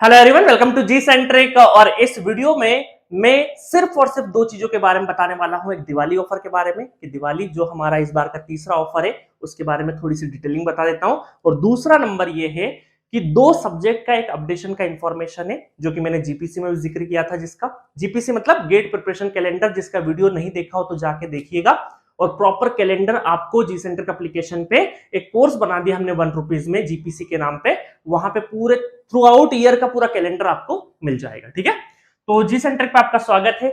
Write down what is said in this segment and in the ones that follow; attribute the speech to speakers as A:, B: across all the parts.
A: Hello everyone, welcome to G centric. और इस video में मैं सिर्फ और सिर्फ दो चीजों के बारे में बताने वाला हूं। एक दिवाली ऑफर के बारे में कि दिवाली जो हमारा इस बार का तीसरा ऑफर है उसके बारे में थोड़ी सी डिटेलिंग बता देता हूं। और दूसरा नंबर ये है कि दो सब्जेक्ट का एक अपडेशन का इंफॉर्मेशन है जो कि मैंने जीपीसी में भी जिक्र किया था। जिसका जीपीसी मतलब गेट प्रिपरेशन कैलेंडर, जिसका वीडियो नहीं देखा हो तो जाके देखिएगा। और प्रॉपर कैलेंडर आपको जी सेंटर एप्लीकेशन पे एक कोर्स बना दिया हमने ₹1 में जीपीसी के नाम पे। वहां पे पूरे थ्रू आउट ईयर का पूरा कैलेंडर आपको मिल जाएगा। ठीक है, तो जी सेंटर पे आपका स्वागत है।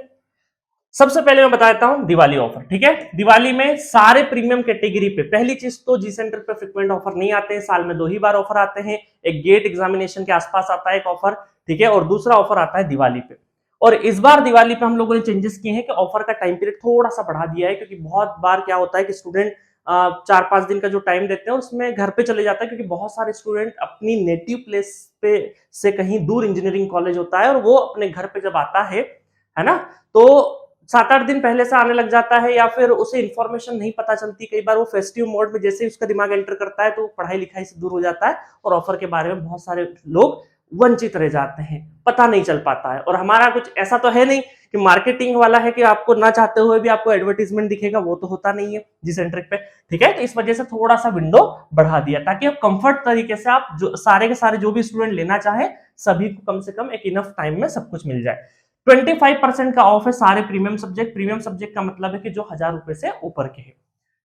A: सबसे पहले मैं बता देता हूं दिवाली ऑफर। ठीक है, दिवाली में सारे प्रीमियम कैटेगरी पे पहली चीज तो जी सेंटर पे फ्रिक्वेंट ऑफर नहीं आते हैं, साल में 2 ही बार ऑफर आते हैं। एक गेट एग्जामिनेशन के आसपास आता है एक ऑफर, ठीक है, और दूसरा ऑफर आता है दिवाली पे। और इस बार दिवाली पे हम लोगों ने चेंजेस किए हैं कि ऑफर का टाइम पीरियड थोड़ा सा बढ़ा दिया है, क्योंकि बहुत बार क्या होता है कि स्टूडेंट 4-5 दिन का जो टाइम देते हैं उसमें घर पे चले जाता है, क्योंकि बहुत सारे स्टूडेंट अपनी नेटिव प्लेस पे से कहीं दूर इंजीनियरिंग कॉलेज होता है और वो अपने घर पे जब आता है ना, तो 7-8 दिन पहले से आने लग जाता है, या फिर उसे इंफॉर्मेशन नहीं पता चलती। कई बार वो फेस्टिव मोड में जैसे ही उसका दिमाग एंटर करता है तो पढ़ाई लिखाई से दूर हो जाता है और ऑफर के बारे में बहुत सारे लोग वंचित रह जाते हैं, पता नहीं चल पाता है। और हमारा कुछ ऐसा तो है नहीं कि मार्केटिंग वाला है कि आपको ना चाहते हुए भी आपको एडवर्टीजमेंट दिखेगा, वो तो होता नहीं है जी सेंट्रिक पे। ठीक है, तो इस वजह से थोड़ा सा विंडो बढ़ा दिया ताकि आप कंफर्ट तरीके से आप जो सारे के सारे जो भी स्टूडेंट लेना चाहे सभी को कम से कम एक इनफ टाइम में सब कुछ मिल जाए। 25% का ऑफ है सारे प्रीमियम सब्जेक्ट। प्रीमियम सब्जेक्ट का मतलब है कि जो ₹1000 से ऊपर के हैं।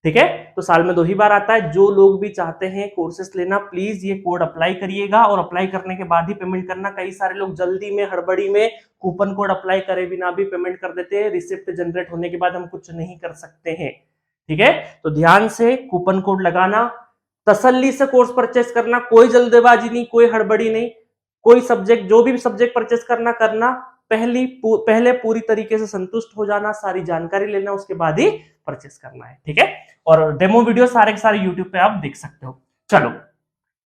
A: ठीक है, तो साल में 2 ही बार आता है। जो लोग भी चाहते हैं कोर्सेस लेना, प्लीज ये कोड अप्लाई करिएगा और अप्लाई करने के बाद ही पेमेंट करना। कई सारे लोग जल्दी में हड़बड़ी में कूपन कोड अप्लाई करे बिना भी पेमेंट कर देते हैं। रिसिप्ट जनरेट होने के बाद हम कुछ नहीं कर सकते हैं। ठीक है, तो ध्यान से कूपन कोड लगाना, तसल्ली से कोर्स परचेस करना, कोई जल्दबाजी नहीं, कोई हड़बड़ी नहीं। कोई सब्जेक्ट जो भी सब्जेक्ट परचेस करना पहले पूरी तरीके से संतुष्ट हो जाना, सारी जानकारी लेना, उसके बाद ही परचेस करना है। ठीक है, और डेमो वीडियो सारे के सारे यूट्यूब पे आप देख सकते हो। चलो,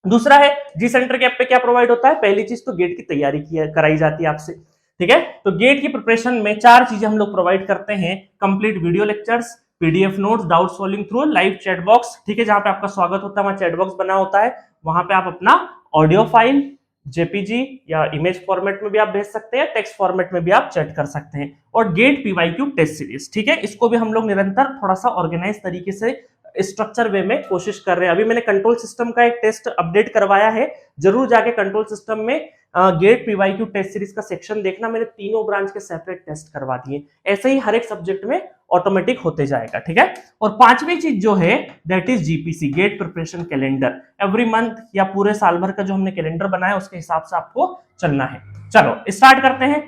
A: दूसरा है जी सेंटर के ऐप पे क्या प्रोवाइड होता है। पहली चीज तो गेट की तैयारी कराई जाती है आपसे। ठीक है, तो गेट की प्रिपरेशन में 4 चीजें हम लोग प्रोवाइड करते हैं। Complete video lectures, PDF notes, doubt solving through, live chat box. ठीक है, जहां पे आपका स्वागत होता है वहां चैट बॉक्स बना होता है, वहां पे आप अपना ऑडियो फाइल जेपीजी या इमेज फॉर्मेट में भी आप भेज सकते हैं, टेक्स्ट फॉर्मेट में भी आप चैट कर सकते हैं। और गेट पीवाईक्यू टेस्ट सीरीज, ठीक है, इसको भी हम लोग निरंतर थोड़ा सा ऑर्गेनाइज तरीके से स्ट्रक्चर वे में कोशिश कर रहे हैं। अभी मैंने कंट्रोल सिस्टम का एक टेस्ट अपडेट करवाया है, जरूर जाके कंट्रोल सिस्टम में गेट पीवाईक्यू टेस्ट सीरीज का सेक्शन देखना। मैंने तीनों ब्रांच के सेपरेट टेस्ट करवा दिए। ऐसे ही हर एक सब्जेक्ट में ऑटोमेटिक होते जाएगा। ठीक है, और 5वीं चीज जो है that is GPC, GATE preparation calendar. Every month या पूरे साल भर का जो हमने कैलेंडर बनाया उसके हिसाब से आपको चलना है। चलो स्टार्ट करते हैं।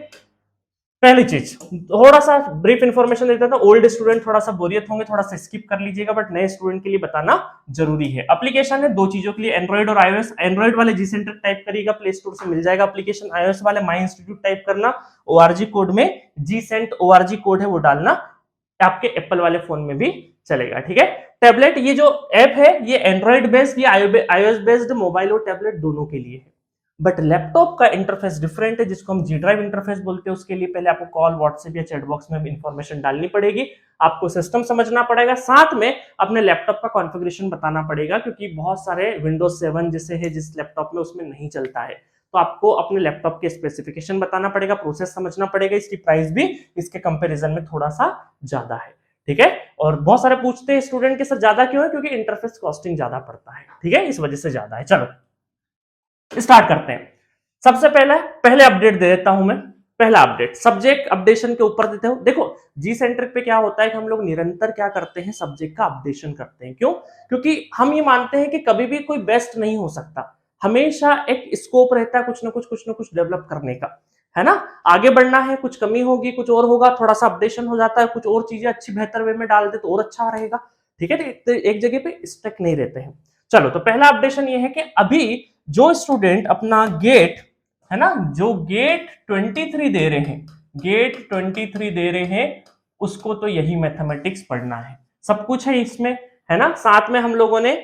A: पहली चीज थोड़ा सा ब्रीफ इंफॉर्मेशन देता था। ओल्ड स्टूडेंट थोड़ा सा बोरियत होंगे, थोड़ा सा स्किप कर लीजिएगा, बट नए स्टूडेंट के लिए बताना जरूरी है। एप्लीकेशन है दो चीजों के लिए, एंड्रॉइड और आईओएस। एंड्रॉइड वाले जी सेंटर टाइप करिएगा, प्ले स्टोर से मिल जाएगा एप्लीकेशन। आईओएस वाले माई इंस्टीट्यूट टाइप करना, ओआरजी कोड में जी सेंट ओआरजी कोड है वो डालना, आपके एप्पल वाले फोन में भी चलेगा। ठीक है, टैबलेट ये जो ऐप है ये एंड्रॉइड बेस्ड या आईओएस बेस्ड मोबाइल और टैबलेट दोनों के लिए है। बट लैपटॉप का इंटरफेस डिफरेंट है, जिसको हम जी ड्राइव इंटरफेस बोलते हैं। उसके लिए पहले आपको कॉल, व्हाट्सएप या चैट बॉक्स में इंफॉर्मेशन डालनी पड़ेगी, आपको सिस्टम समझना पड़ेगा, साथ में अपने लैपटॉप का कॉन्फ़िगरेशन बताना पड़ेगा, क्योंकि बहुत सारे विंडोज 7 जैसे है जिस लैपटॉप में उसमें नहीं चलता है। तो आपको अपने लैपटॉप के स्पेसिफिकेशन बताना पड़ेगा, प्रोसेस समझना पड़ेगा। इसकी प्राइस भी इसके कंपेरिजन में थोड़ा सा ज्यादा है। ठीक है, और बहुत सारे पूछते हैं स्टूडेंट के साथ ज्यादा क्यों है, क्योंकि इंटरफेस कॉस्टिंग ज्यादा पड़ता है। ठीक है, इस वजह से ज्यादा है। चलो स्टार्ट करते हैं। सबसे पहले अपडेट दे देता हूं मैं। पहला अपडेट सब्जेक्ट अपडेशन के ऊपर देते हो। देखो जी सेंटर पे क्या होता है कि हम लोग निरंतर क्या करते हैं, सब्जेक्ट का अपडेशन करते हैं। क्यों? क्योंकि हम ये मानते हैं कि कभी भी कोई बेस्ट नहीं हो सकता, हमेशा एक स्कोप रहता है कुछ ना कुछ डेवलप करने का, है ना। आगे बढ़ना है, कुछ कमी होगी, कुछ और होगा, थोड़ा सा अपडेशन हो जाता है, कुछ और चीजें अच्छी बेहतर वे में डाल दे तो और अच्छा रहेगा। ठीक है, तो एक जगह पे स्टक नहीं रहते हैं। चलो, तो पहला अपडेशन ये है कि अभी जो स्टूडेंट अपना गेट है ना, जो गेट 23 दे रहे हैं, गेट 23 दे रहे हैं, उसको तो यही मैथमेटिक्स पढ़ना है। सब कुछ है इसमें, है ना। साथ में हम लोगों ने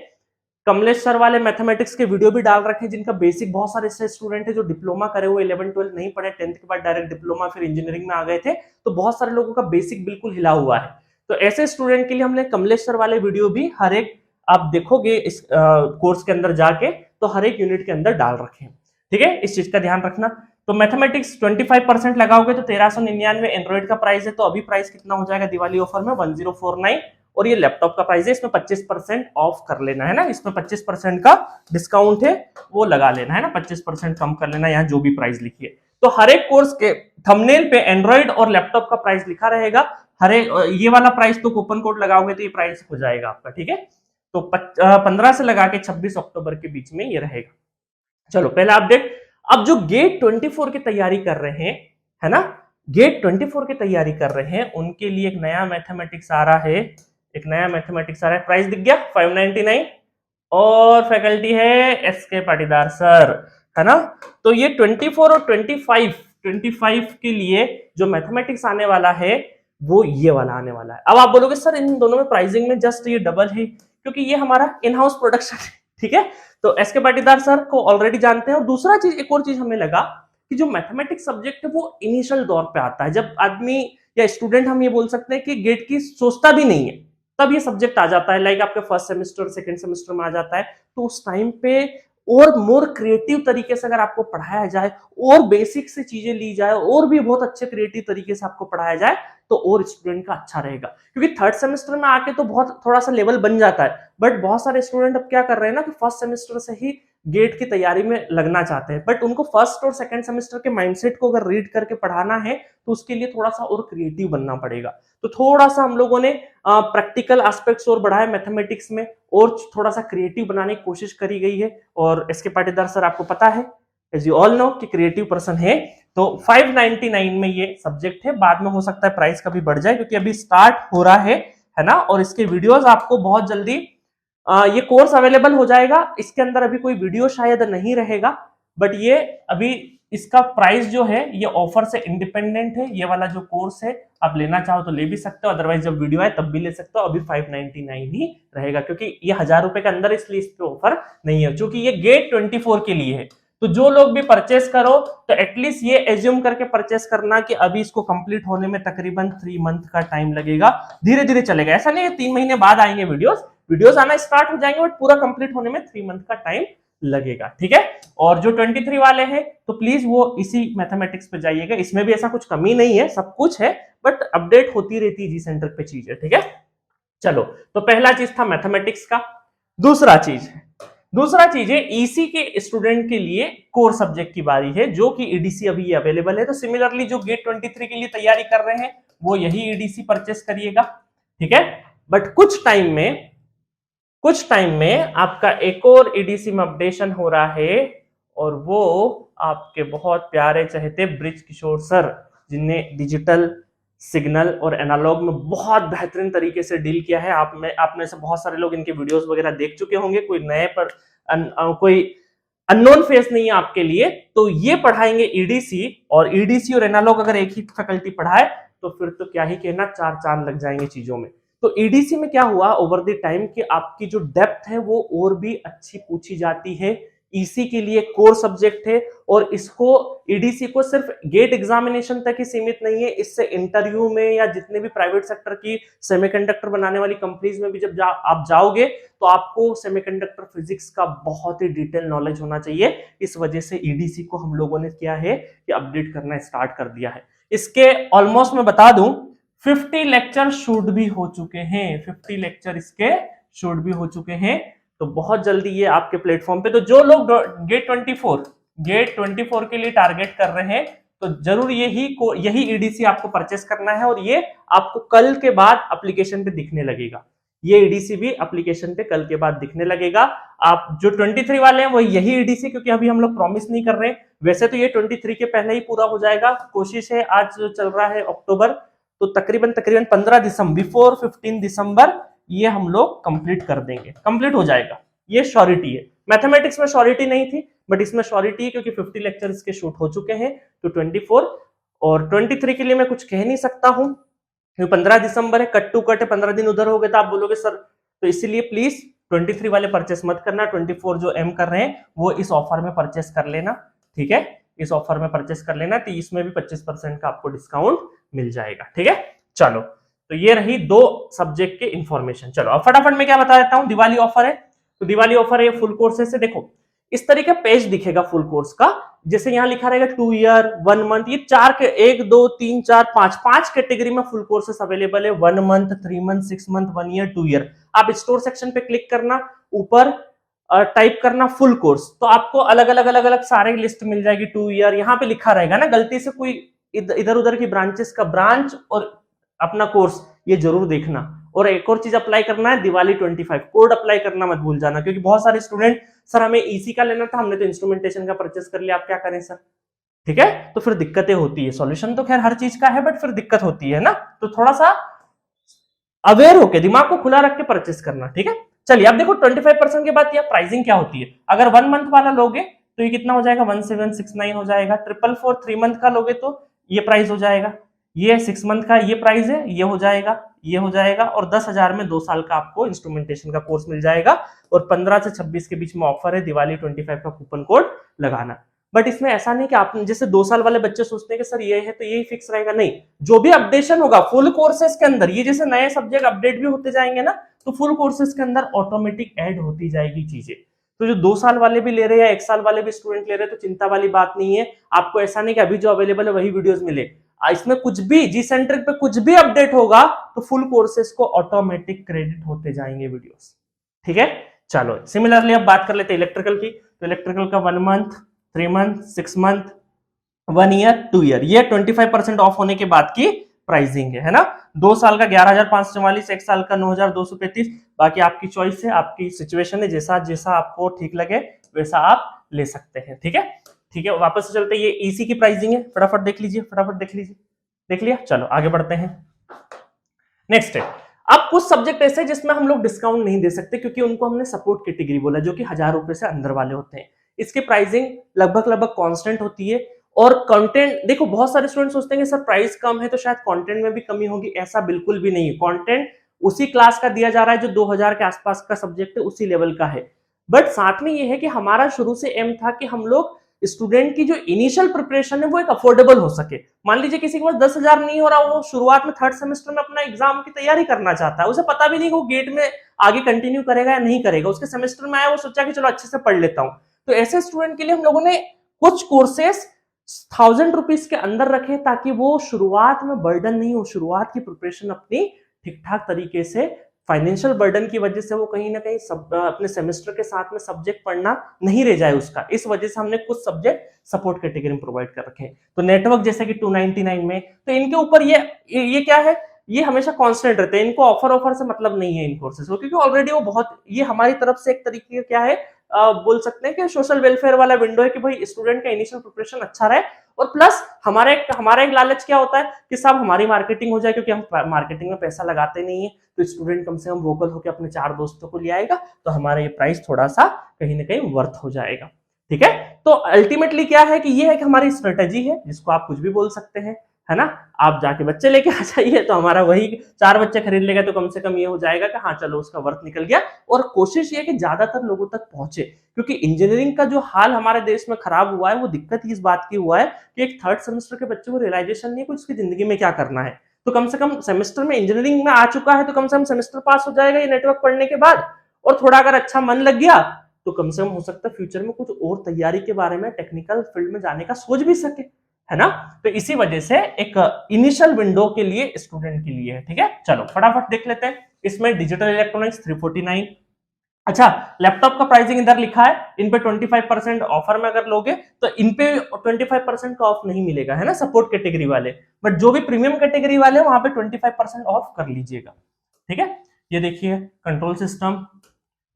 A: कमलेश सर वाले मैथमेटिक्स के वीडियो भी डाल रखे हैं, जिनका बेसिक बहुत सारे ऐसे स्टूडेंट है जो डिप्लोमा करे हुए, 11-12 नहीं पढ़े, 10th के बाद डायरेक्ट डिप्लोमा फिर इंजीनियरिंग में आ गए थे, तो बहुत सारे लोगों का बेसिक बिल्कुल हिला हुआ है। तो ऐसे स्टूडेंट के लिए हमने कमलेश सर वाले वीडियो भी हर एक, आप देखोगे इस कोर्स के अंदर जाके, तो हर एक यूनिट के अंदर डाल रखे हैं। ठीक है, इस चीज का ध्यान रखना। तो मैथमेटिक्स 25% लगाओगे तो 1399 एंड्रॉइड का प्राइस है, तो अभी प्राइस कितना हो जाएगा दिवाली ऑफर में 1049, और ये लैपटॉप का प्राइस है, इसमें 25% ऑफ कर लेना है ना, इसमें 25% का डिस्काउंट है वो लगा लेना है ना, 25% कम कर लेना यहाँ जो भी प्राइस लिखी है। तो हर एक कोर्स के थंबनेल पे एंड्रॉइड और लैपटॉप का प्राइस लिखा रहेगा, हर एक ये वाला प्राइस तो कूपन कोड लगाओगे तो ये प्राइस हो जाएगा आपका, ठीक है। तो 15 से लगा के 26 अक्टूबर के बीच में ये रहेगा। चलो पहला अपडेट। अब जो गेट 24 की तैयारी कर रहे हैं, है ना, गेट 24 की तैयारी कर रहे हैं, उनके लिए एक नया मैथमेटिक्स आ रहा है, एक नया मैथमेटिक्स आ रहा है। प्राइस दिख गया 599, और फैकल्टी है एसके पाटीदार सर, है ना। तो ये 24 और 25 के लिए जो मैथमेटिक्स आने वाला है वो ये वाला आने वाला है। अब आप बोलोगे सर इन दोनों में प्राइसिंग में जस्ट ये डबल है, क्योंकि ये हमारा इन हाउस प्रोडक्शन है, ठीक है। तो एसके पाटीदार सर को ऑलरेडी जानते हैं। और दूसरा चीज, एक और चीज हमें लगा कि जो मैथमेटिक्स सब्जेक्ट है वो इनिशियल दौर पे आता है, जब आदमी या स्टूडेंट हम ये बोल सकते हैं कि गेट की सोचता भी नहीं है, तब ये सब्जेक्ट आ जाता है। लाइक आपके फर्स्ट सेमेस्टर सेकंड सेमेस्टर में आ जाता है, तो उस टाइम पे और मोर क्रिएटिव तरीके से अगर आपको पढ़ाया जाए और बेसिक से चीजें ली जाए और भी बहुत अच्छे क्रिएटिव तरीके से आपको पढ़ाया जाए तो और स्टूडेंट का अच्छा रहेगा। क्योंकि थर्ड सेमेस्टर में आके तो बहुत थोड़ा सा लेवल बन जाता है, बट बहुत सारे स्टूडेंट अब क्या कर रहे हैं ना कि फर्स्ट सेमेस्टर से ही गेट की तैयारी में लगना चाहते हैं, बट उनको फर्स्ट और सेकंड सेमेस्टर के माइंडसेट को अगर रीड करके पढ़ाना है तो उसके लिए थोड़ा सा और क्रिएटिव बनना पड़ेगा। तो थोड़ा सा हम लोगों ने प्रैक्टिकल एस्पेक्ट्स और बढ़ाए मैथमेटिक्स में, और थोड़ा सा क्रिएटिव बनाने की कोशिश करी गई है। और एसके पाटीदार सर आपको पता है, एज यू ऑल नो, कि क्रिएटिव पर्सन है। तो 599 में ये सब्जेक्ट है, बाद में हो सकता है प्राइस कभी बढ़ जाए, क्योंकि अभी स्टार्ट हो रहा है ना। और इसके वीडियोस आपको बहुत जल्दी ये कोर्स अवेलेबल हो जाएगा। इसके अंदर अभी कोई वीडियो शायद नहीं रहेगा, बट ये अभी इसका प्राइस जो है ये ऑफर से इंडिपेंडेंट है। ये वाला जो कोर्स है आप लेना चाहो तो ले भी सकते हो, अदरवाइज जब वीडियो आए तब भी ले सकते हो। अभी 599 ही रहेगा, क्योंकि ये 1000 रुपए के अंदर, इसलिए इस पे ऑफर नहीं है, क्योंकि ये गेट 24 के लिए है। तो जो लोग भी परचेस करो तो एटलीस्ट ये एज्यूम करके परचेस करना कि अभी इसको कंप्लीट होने में तकरीबन 3 मंथ का टाइम लगेगा, धीरे धीरे चलेगा। ऐसा नहीं है 3 महीने बाद आएंगे वीडियोस आना स्टार्ट हो जाएंगे, बट पूरा कंप्लीट होने में 3 मंथ का टाइम लगेगा, ठीक है। और जो 23 वाले हैं तो प्लीज वो इसी मैथमेटिक्स पे जाइएगा, इसमें भी ऐसा कुछ कमी नहीं है, सब कुछ है, बट अपडेट होती रहती है जी सेंटर पे चीजें, ठीक है। चलो, तो पहला चीज था मैथमेटिक्स का। दूसरा चीज है ईसी के स्टूडेंट के लिए कोर सब्जेक्ट की बारी है, जो कि ईडीसी अभी अवेलेबल है। तो सिमिलरली जो गेट 23 के लिए तैयारी कर रहे हैं वो यही ईडीसी परचेस करिएगा, ठीक है। बट कुछ टाइम में आपका एक और ईडीसी में अपडेशन हो रहा है, और वो आपके बहुत प्यारे चहेते ब्रिज किशोर सर, जिनने डिजिटल सिग्नल और एनालॉग में बहुत बेहतरीन तरीके से डील किया है। आप में से बहुत सारे लोग इनके वीडियोस वगैरह देख चुके होंगे, कोई नए पर कोई अननोन फेस नहीं है आपके लिए। तो ये पढ़ाएंगे ईडीसी, और ईडीसी और एनालॉग अगर एक ही फैकल्टी पढ़ाए तो फिर तो क्या ही कहना, 4 चांद लग जाएंगे चीजों में। तो ईडीसी में क्या हुआ ओवर द टाइम कि आपकी जो डेप्थ है वो और भी अच्छी पूछी जाती है। ईसी के लिए कोर सब्जेक्ट है, और इसको ईडीसी को सिर्फ गेट एग्जामिनेशन तक ही सीमित नहीं है, इससे इंटरव्यू में या जितने भी प्राइवेट सेक्टर की सेमीकंडक्टर बनाने वाली कंपनीज में भी जब आप जाओगे तो आपको सेमीकंडक्टर फिजिक्स का बहुत ही डिटेल नॉलेज होना चाहिए। इस वजह से ईडीसी को हम लोगों ने किया है कि अपडेट करना स्टार्ट कर दिया है। इसके ऑलमोस्ट मैं बता दूं 50 लेक्चर शूट भी हो चुके हैं, 50 लेक्चर इसके शूट भी हो चुके हैं। तो बहुत जल्दी ये आपके प्लेटफॉर्म पे, तो जो लोग गेट 24 के लिए टारगेट कर रहे हैं तो जरूर यही ईडीसी आपको परचेस करना है, और ये आपको कल के बाद एप्लीकेशन पे दिखने लगेगा। ये ईडीसी भी एप्लीकेशन पे कल के बाद दिखने लगेगा। आप जो 23 वाले हैं वो यही ईडीसी, क्योंकि अभी हम लोग प्रॉमिस नहीं कर रहे, वैसे तो ये 23 के पहले ही पूरा हो जाएगा। कोशिश है, आज जो चल रहा है अक्टूबर, तो तकरीबन 15 दिसंबर, बिफोर 15 दिसंबर ये हम लोग कंप्लीट कर देंगे, कंप्लीट हो जाएगा, ये श्योरिटी है। मैथमेटिक्स में श्योरिटी नहीं थी, बट इसमें श्योरिटी है, क्योंकि 50 लेक्चर्स के शूट हो चुके हैं। तो 24 और 23 के लिए मैं कुछ कह नहीं सकता हूं, 15 दिसंबर है, कट टू कट है, 15 दिन उधर हो गए तो आप बोलोगे सर, तो इसीलिए प्लीज 23 वाले परचेस मत करना। 24 जो एम कर रहे हैं वो इस ऑफर में परचेस कर लेना, ठीक है, इस ऑफर में परचेस कर लेना, तो इसमें भी 25% का आपको डिस्काउंट मिल जाएगा, ठीक है। चलो, तो ये रही 2 सब्जेक्ट के इंफॉर्मेशन। चलो अब फटाफट में क्या बता देता हूं, दिवाली ऑफर है। तो दिवाली ऑफर है फुल कोर्सेज से। देखो इस तरीके पेज दिखेगा फुल कोर्स का। जैसे यहाँ लिखा रहेगा 2 ईयर 1 मंथ, ये 4 के 1 2 3 4 5 कैटेगरी में फुल कोर्सेस अवेलेबल है। 1 month, 3 month, 6 month, 1 year, 2 year. आप स्टोर सेक्शन पे क्लिक करना, ऊपर टाइप करना फुल कोर्स, तो आपको अलग अलग सारे लिस्ट मिल जाएगी। 2 ईयर यहाँ पे लिखा रहेगा ना, गलती से कोई इधर उधर की ब्रांचेस का ब्रांच और अपना कोर्स ये जरूर देखना। और एक और चीज अप्लाई करना है, दिवाली 25 कोड अप्लाई करना मत भूल जाना, क्योंकि बहुत सारे स्टूडेंट सर हमें ईसी का लेना था, हमने तो इंस्ट्रूमेंटेशन का परचेस कर लिया, आप क्या करें सर। ठीक है, तो फिर दिक्कतें होती है। सॉल्यूशन तो खैर हर चीज का है, बट फिर दिक्कत होती है ना, तो थोड़ा सा अवेयर होके दिमाग को खुला रख के परचेस करना। ठीक है, चलिए अब देखो 25% के बाद यह प्राइसिंग क्या होती है। अगर 1 मंथ वाला लोगे तो ये कितना हो जाएगा, 1769 हो जाएगा। 444 3 मंथ का लोगे तो ये प्राइस हो जाएगा। ये 6 मंथ का ये प्राइस है, ये हो जाएगा, ये हो जाएगा। और 10,000 में 2 साल का आपको इंस्ट्रूमेंटेशन का कोर्स मिल जाएगा। और 15 से 26 के बीच में ऑफर है, दिवाली 25 का कूपन कोड लगाना। बट इसमें ऐसा नहीं कि आप जैसे 2 साल वाले बच्चे सोचते हैं कि सर ये है तो यही फिक्स रहेगा, नहीं। जो भी अपडेशन होगा फुल कोर्सेज के अंदर, ये जैसे नए सब्जेक्ट अपडेट भी होते जाएंगे ना, तो फुल कोर्सेज के अंदर ऑटोमेटिक ऐड होती जाएगी चीजें। तो जो 2 साल वाले भी ले रहे हैं या 1 साल वाले भी स्टूडेंट ले रहे हैं, तो चिंता वाली बात नहीं है। आपको ऐसा नहीं कि अभी जो अवेलेबल है वही वीडियोस मिले, इसमें कुछ भी जी सेंट्रिक पे कुछ भी अपडेट होगा तो फुल कोर्सेज को ऑटोमेटिक क्रेडिट होते जाएंगे वीडियोस। ठीक है, चलो सिमिलरली अब बात कर लेते हैं इलेक्ट्रिकल की। तो इलेक्ट्रिकल का 1 month, 3 month, 6 month, 1 year, 2 year, ये 25% ऑफ होने के बाद की प्राइसिंग है ना। 2 साल का 11,544, 1 साल का 9,235। बाकी आपकी चॉइस है, आपकी सिचुएशन है, जैसा जैसा आपको ठीक लगे वैसा आप ले सकते हैं। ठीक है, ठीक है, वापस से चलते हैं। ये ईसी की प्राइसिंग है, फटाफट देख लीजिए, फटाफट देख लीजिए। देख लिया, चलो आगे बढ़ते हैं। नेक्स्ट है, अब कुछ सब्जेक्ट ऐसे जिसमें हम लोग डिस्काउंट नहीं दे सकते, क्योंकि उनको हमने सपोर्ट कैटेगरी बोला, जो कि 1,000 रुपए से अंदर वाले होते हैं। इसकी प्राइसिंग लगभग कांस्टेंट होती है। और कंटेंट देखो, बहुत सारे स्टूडेंट सोचते हैं कि सर प्राइस कम है तो शायद कंटेंट में भी कमी होगी, ऐसा बिल्कुल भी नहीं है। कंटेंट उसी क्लास का दिया जा रहा है जो 2000 के आसपास का सब्जेक्ट है, उसी लेवल का है। बट साथ में ये है कि हमारा शुरू से एम था कि हम लोग स्टूडेंट की जो इनिशियल प्रिपरेशन है वो एक अफोर्डेबल हो सके। मान लीजिए किसी के पास 10,000 नहीं हो रहा, वो शुरुआत में 3rd सेमेस्टर में अपना एग्जाम की तैयारी करना चाहता है, उसे पता भी नहीं कि वो गेट में आगे कंटिन्यू करेगा या नहीं करेगा। उसके सेमेस्टर में आया, वो सोचा कि चलो अच्छे से पढ़ लेता हूं। तो ऐसे स्टूडेंट के लिए हम लोगों ने कुछ कोर्सेस 1000 रुपीज के अंदर रखे, ताकि वो शुरुआत में बर्डन नहीं हो, शुरुआत की प्रिपरेशन अपनी ठीक ठाक तरीके से, फाइनेंशियल बर्डन की वजह से वो कहीं ना कहीं अपने सेमेस्टर के साथ में सब्जेक्ट पढ़ना नहीं रह जाए उसका। इस वजह से हमने कुछ सब्जेक्ट सपोर्ट कैटेगरी में प्रोवाइड कर रखे हैं। तो नेटवर्क जैसे कि 299 में, तो इनके ऊपर ये क्या है, ये हमेशा कांस्टेंट रहते हैं। इनको ऑफर से मतलब नहीं है इन कोर्सेज को, क्योंकि ऑलरेडी वो बहुत, ये हमारी तरफ से एक तरीके का क्या है, बोल सकते हैं कि सोशल वेलफेयर वाला विंडो है कि भाई स्टूडेंट का इनिशियल प्रिपरेशन अच्छा रहे। और प्लस हमारा एक लालच क्या होता है कि सब हमारी मार्केटिंग हो जाए, क्योंकि हम मार्केटिंग में पैसा लगाते नहीं है। तो स्टूडेंट कम से कम वोकल होकर अपने 4 दोस्तों को ले आएगा, तो हमारा ये प्राइस थोड़ा सा कहीं ना कहीं वर्थ हो जाएगा। ठीक है, तो अल्टीमेटली क्या है कि ये है कि हमारी स्ट्रेटेजी है, जिसको आप कुछ भी बोल सकते हैं, है ना। आप जाके बच्चे लेके आ जाइए, तो हमारा वही 4 बच्चे खरीद लेगा, तो कम से कम ये हो जाएगा कि हाँ चलो उसका वर्थ निकल गया। और कोशिश ये है कि ज्यादातर लोगों तक पहुंचे, क्योंकि इंजीनियरिंग का जो हाल हमारे देश में खराब हुआ है, वो दिक्कत इस बात की हुआ है कि एक 3rd सेमेस्टर के बच्चे को रियलाइजेशन नहीं है कि उसकी जिंदगी में क्या करना है। तो कम से कम सेमेस्टर में इंजीनियरिंग में आ चुका है, तो कम से कम सेमेस्टर पास हो जाएगा ये नेटवर्क पढ़ने के बाद। और थोड़ा अगर अच्छा मन लग गया तो कम से कम हो सकता है फ्यूचर में कुछ और तैयारी के बारे में, टेक्निकल फील्ड में जाने का सोच भी सके, है ना। तो इसी वजह से एक इनिशियल विंडो के लिए स्टूडेंट के लिए है। ठीक है, चलो फटाफट देख लेते हैं। इसमें डिजिटल इलेक्ट्रॉनिक्स 349। अच्छा, लैपटॉप का प्राइसिंग इधर लिखा है, इन पे 25% ऑफर में अगर लोगे तो इन पे 25% का ऑफ नहीं मिलेगा, है ना, सपोर्ट कैटेगरी वाले। बट जो भी प्रीमियम कैटेगरी वाले वहां पे 25% ऑफ कर लीजिएगा। ठीक है, ये देखिए कंट्रोल सिस्टम,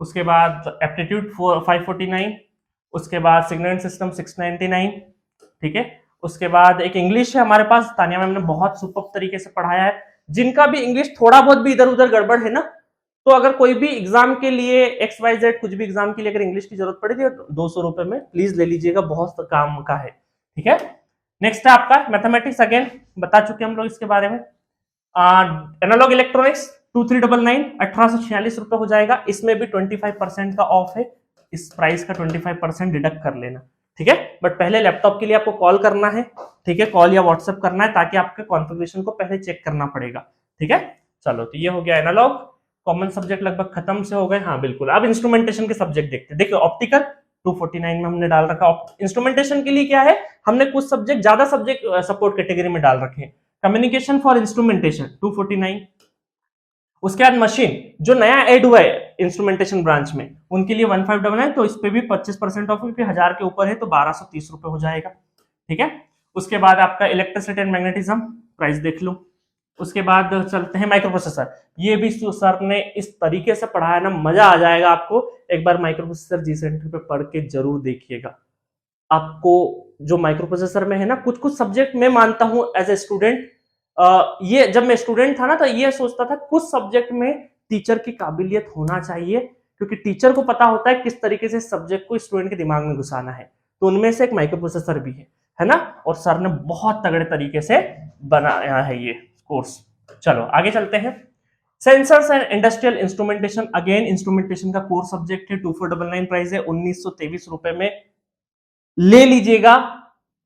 A: उसके बाद एप्टीट्यूड 549, उसके बाद सिग्नल सिस्टम 699। ठीक है, उसके बाद एक इंग्लिश है हमारे पास, तानिया मैम ने बहुत सुपर तरीके से पढ़ाया है। जिनका भी इंग्लिश थोड़ा बहुत भी इधर उधर गड़बड़ है ना, तो अगर कोई भी एग्जाम के लिए XYZ कुछ भी एग्जाम के लिए अगर इंग्लिश की जरूरत पड़ेगी 200 रुपए में प्लीज ले लीजिएगा, बहुत काम का है। ठीक है, नेक्स्ट है आपका मैथमेटिक्स, अगेन बता चुके हम लोग इसके बारे में। एनालॉग इलेक्ट्रॉनिक्स 2399, 1846 रुपए हो जाएगा। इसमें भी 25% का ऑफ है, इस प्राइस का 25% डिडक्ट कर लेना। ठीक है, बट पहले लैपटॉप के लिए आपको कॉल करना है। ठीक है, कॉल या व्हाट्सएप करना है, ताकि आपके कॉन्फ़िगरेशन को पहले चेक करना पड़ेगा। ठीक है, चलो तो ये हो गया एनालॉग। कॉमन सब्जेक्ट लगभग खत्म से हो गए। हाँ बिल्कुल, अब इंस्ट्रूमेंटेशन के सब्जेक्ट देखते हैं। देखिए ऑप्टिकल 249 में हमने डाल रखा। इंस्ट्रूमेंटेशन के लिए क्या है, हमने कुछ सब्जेक्ट, ज्यादा सब्जेक्ट सपोर्ट कैटेगरी में डाल रखे हैं। Communication for instrumentation 249। उसके बाद मशीन जो नया ऐड हुआ है इंस्ट्रूमेंटेशन ब्रांच में, उनके लिए 1599, तो इस पे भी 25% ऑफ, क्योंकि 1000 के ऊपर है तो 1230 रुपए हो जाएगा। ठीक है। उसके बाद आपका इलेक्ट्रिसिटी एंड मैग्नेटिज्म प्राइस देख लो। उसके बाद चलते हैं माइक्रो प्रोसेसर। ये भी सर ने इस तरीके से पढ़ाया ना, मजा आ जाएगा आपको। एक बार माइक्रो प्रोसेसर जी सेंटर पे पढ़ के जरूर देखिएगा। आपको जो माइक्रो प्रोसेसर में है ना, कुछ कुछ सब्जेक्ट मैं मानता हूं एज ए स्टूडेंट, ये जब मैं स्टूडेंट था ना तो ये सोचता था कुछ सब्जेक्ट में टीचर की काबिलियत होना चाहिए, क्योंकि टीचर को पता होता है किस तरीके से सब्जेक्ट को स्टूडेंट के दिमाग में घुसाना है। तो उनमें से एक माइक्रो प्रोसेसर भी है ना, और सर ने बहुत तगड़े तरीके से बनाया है ये कोर्स। चलो आगे चलते हैं। Sensors and industrial instrumentation, again instrumentation का कोर सब्जेक्ट है। 2499 प्राइस है, 1923 रुपए में ले लीजिएगा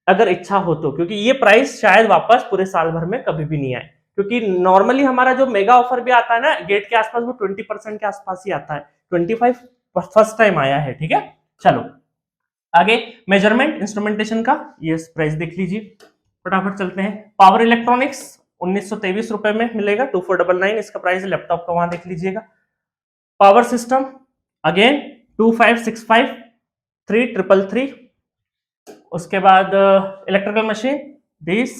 A: अगर इच्छा हो तो, क्योंकि ये प्राइस शायद वापस पूरे साल भर में कभी भी नहीं आए, क्योंकि नॉर्मली हमारा जो मेगा ऑफर भी आता है ना गेट के आसपास, वो 20% के आसपास ही आता है। 25 फर्स्ट टाइम आया है। ठीक है। चलो आगे मेजरमेंट इंस्ट्रूमेंटेशन का ये प्राइस देख लीजिए, फटाफट चलते हैं। पावर इलेक्ट्रॉनिक्स 1923 रुपए में मिलेगा, 2499 इसका प्राइस है। लैपटॉप का वहां देख लीजिएगा। Power system again 2565 3333। उसके बाद इलेक्ट्रिकल मशीन 20।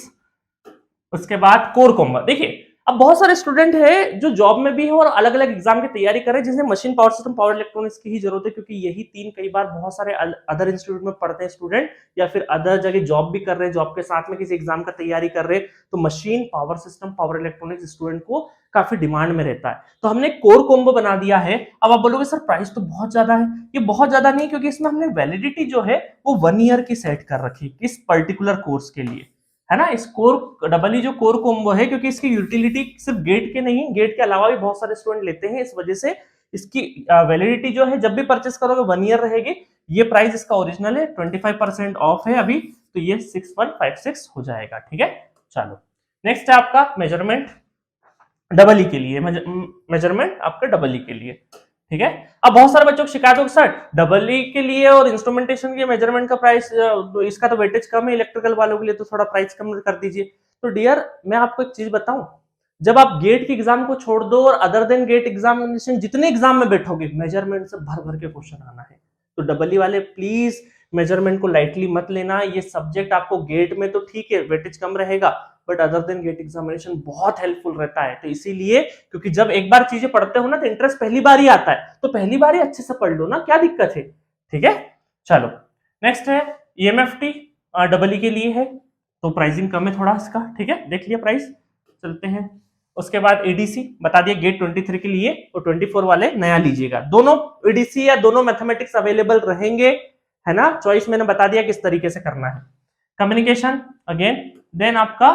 A: उसके बाद कोर कॉम्बो। देखिए अब बहुत सारे स्टूडेंट है जो जॉब में भी है और अलग अलग एग्जाम की तैयारी कर रहे हैं, जिसमें machine, power system, power electronics की ही जरूरत है, क्योंकि यही तीन कई बार बहुत सारे अदर इंस्टीट्यूट में पढ़ते हैं स्टूडेंट, या फिर अदर जगह जॉब भी कर रहे हैं, जॉब के साथ में किसी एग्जाम का तैयारी कर रहे हैं, तो machine, power system, power electronics student को काफी डिमांड में रहता है। तो हमने कोर कॉम्बो बना दिया है। अब आप बोलोगे सर प्राइस तो बहुत ज्यादा है। ये बहुत ज्यादा नहीं, क्योंकि इसमें हमने वैलिडिटी जो है वो 1 ईयर की सेट कर रखी है इस पर्टिकुलर कोर्स के लिए, है ना। इस कोर डबल जो कोर कॉम्बो है, क्योंकि इसकी यूटिलिटी सिर्फ गेट के नहीं, गेट के अलावा भी बहुत सारे स्टूडेंट लेते हैं, इस वजह से इसकी वैलिडिटी जो है जब भी परचेस करोगे 1 ईयर रहेगी। ये प्राइस इसका ओरिजिनल है, 25% ऑफ है अभी, तो ये 6156 हो जाएगा। ठीक है। चलो नेक्स्ट है आपका मेजरमेंट डबल ई के लिए, मेजरमेंट आपका डबल ई के लिए। ठीक है। अब बहुत सारे बच्चों को शिकायत होगी सर डबल ई के लिए और इंस्ट्रूमेंटेशन के मेजरमेंट का प्राइस, इसका तो वेटेज कम है, इलेक्ट्रिकल वालों के लिए तो थोड़ा प्राइस कम कर दीजिए। तो डियर मैं आपको एक चीज बताऊं, जब आप गेट के एग्जाम को छोड़ दो और अदर देन गेट एग्जामिनेशन जितने एग्जाम में बैठोगे, मेजरमेंट से भर भर के क्वेश्चन आना है। तो डबल ई वाले प्लीज मेजरमेंट को लाइटली मत लेना। ये सब्जेक्ट आपको गेट में तो ठीक है वेटेज कम रहेगा, but other than GATE examination बहुत हेल्पफुल रहता है। तो इसीलिए, क्योंकि जब एक बार चीजें पढ़ते हो ना तो इंटरेस्ट पहली बार ही आता है, तो पहली बार ही अच्छे से पढ़ लो ना, क्या दिक्कत है। ठीक है। चलो नेक्स्ट है ईएमएफटी, डबल ई के लिए है, तो प्राइसिंग कम है थोड़ा इसका। ठीक है, देख लिया प्राइस। चलते हैं उसके बाद एडीसी बता दिया गेट 23 के लिए, और 24 वाले नया लीजिएगा। दोनों एडीसी या दोनों मैथमेटिक्स अवेलेबल रहेंगे, है ना। चॉइस मैंने बता दिया किस तरीके से करना है। कम्युनिकेशन अगेन, देन आपका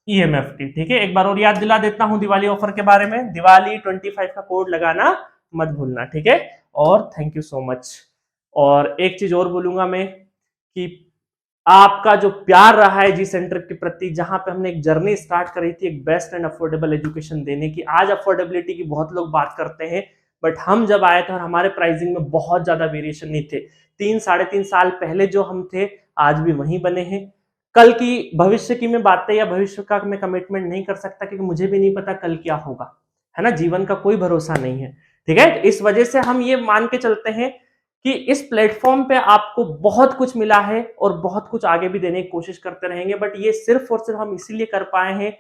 A: ईएमएफटी। ठीक है, एक बार और याद दिला देता हूं दिवाली ऑफर के बारे में। दिवाली 25 का कोड लगाना मत भूलना। ठीक है, और थैंक यू सो मच। और एक चीज और बोलूंगा मैं कि आपका जो प्यार रहा है जी सेंटर के प्रति, जहां पे हमने एक जर्नी स्टार्ट करी थी एक बेस्ट एंड अफोर्डेबल एजुकेशन देने की। आज अफोर्डेबिलिटी की बहुत लोग बात करते हैं, बट हम जब आए थे और हमारे प्राइसिंग में बहुत ज्यादा वेरिएशन नहीं थे। 3-3.5 साल पहले जो हम थे आज भी वहीं बने हैं। कल की भविष्य की मैं बातें या भविष्य का मैं कमिटमेंट नहीं कर सकता, क्योंकि मुझे भी नहीं पता कल क्या होगा, है ना। जीवन का कोई भरोसा नहीं है। ठीक है, इस वजह से हम ये मान के चलते हैं कि इस प्लेटफॉर्म पे आपको बहुत कुछ मिला है और बहुत कुछ आगे भी देने की कोशिश करते रहेंगे, बट ये सिर्फ और सिर्फ हम इसीलिए कर पाए हैं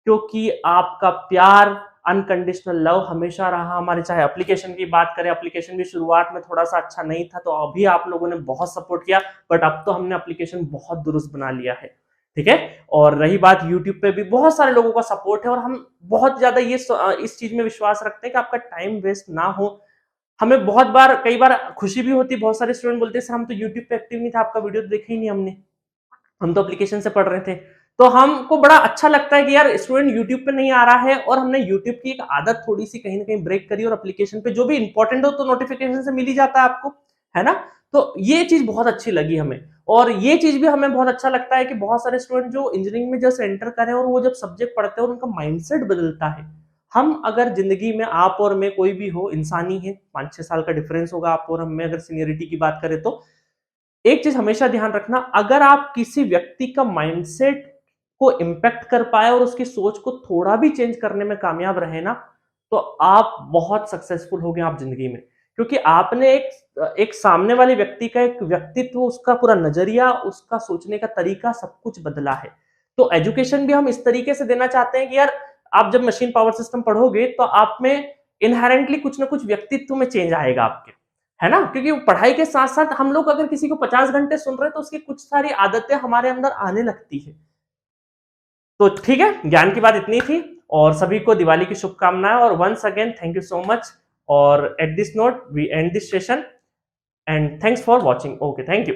A: क्योंकि आपका प्यार, अनकंडीशनल लव हमेशा रहा हमारे। चाहे एप्लीकेशन की बात करें, एप्लीकेशन भी शुरुआत में थोड़ा सा अच्छा नहीं था, तो अभी आप लोगों ने बहुत सपोर्ट किया, बट अब तो हमने एप्लीकेशन बहुत दुरुस्त बना लिया है। ठीक है, और रही बात यूट्यूब पे भी बहुत सारे लोगों का सपोर्ट है, और हम बहुत ज्यादा ये इस चीज में विश्वास रखते हैं कि आपका टाइम वेस्ट ना हो। हमें बहुत बार, कई बार खुशी भी होती है, बहुत सारे स्टूडेंट बोलते हैं सर हम तो यूट्यूब पे एक्टिव नहीं था, आपका वीडियो तो देखा ही नहीं हमने, हम तो एप्लीकेशन से पढ़ रहे थे। तो हमको बड़ा अच्छा लगता है कि यार स्टूडेंट यूट्यूब पे नहीं आ रहा है, और हमने यूट्यूब की एक आदत थोड़ी सी कहीं ना कहीं ब्रेक करी, और एप्लीकेशन पे जो भी इंपॉर्टेंट हो तो नोटिफिकेशन से मिल ही जाता है आपको, है ना। तो ये चीज बहुत अच्छी लगी हमें, और ये चीज भी हमें बहुत अच्छा लगता है कि बहुत सारे स्टूडेंट जो इंजीनियरिंग में जस्ट एंटर करें और वो जब सब्जेक्ट पढ़ते हैं और उनका माइंडसेट बदलता है। हम अगर जिंदगी में, आप और मैं कोई भी हो, इंसानी है, 5-6 साल का डिफरेंस होगा आप और हम में, अगर सीनियरिटी की बात करें तो एक चीज हमेशा ध्यान रखना, अगर आप किसी व्यक्ति का माइंडसेट को इंपैक्ट कर पाए और उसकी सोच को थोड़ा भी चेंज करने में कामयाब रहे ना, तो आप बहुत सक्सेसफुल हो गए आप जिंदगी में। क्योंकि आपने एक सामने वाले व्यक्ति का एक व्यक्तित्व, उसका पूरा नजरिया, उसका सोचने का तरीका सब कुछ बदला है। तो एजुकेशन भी हम इस तरीके से देना चाहते हैं कि यार आप जब मशीन पावर सिस्टम पढ़ोगे तो आप में इनहेरेंटली कुछ ना कुछ व्यक्तित्व में चेंज आएगा आपके, है ना? क्योंकि पढ़ाई के साथ साथ हम लोग अगर किसी को 50 घंटे सुन रहे हैं तो उसकी कुछ सारी आदतें हमारे अंदर आने लगती है। तो ठीक है, ज्ञान की बात इतनी थी और सभी को दिवाली की शुभकामनाएं और once again thank you so much. और at this note we end this session and thanks for watching. Okay, thank you.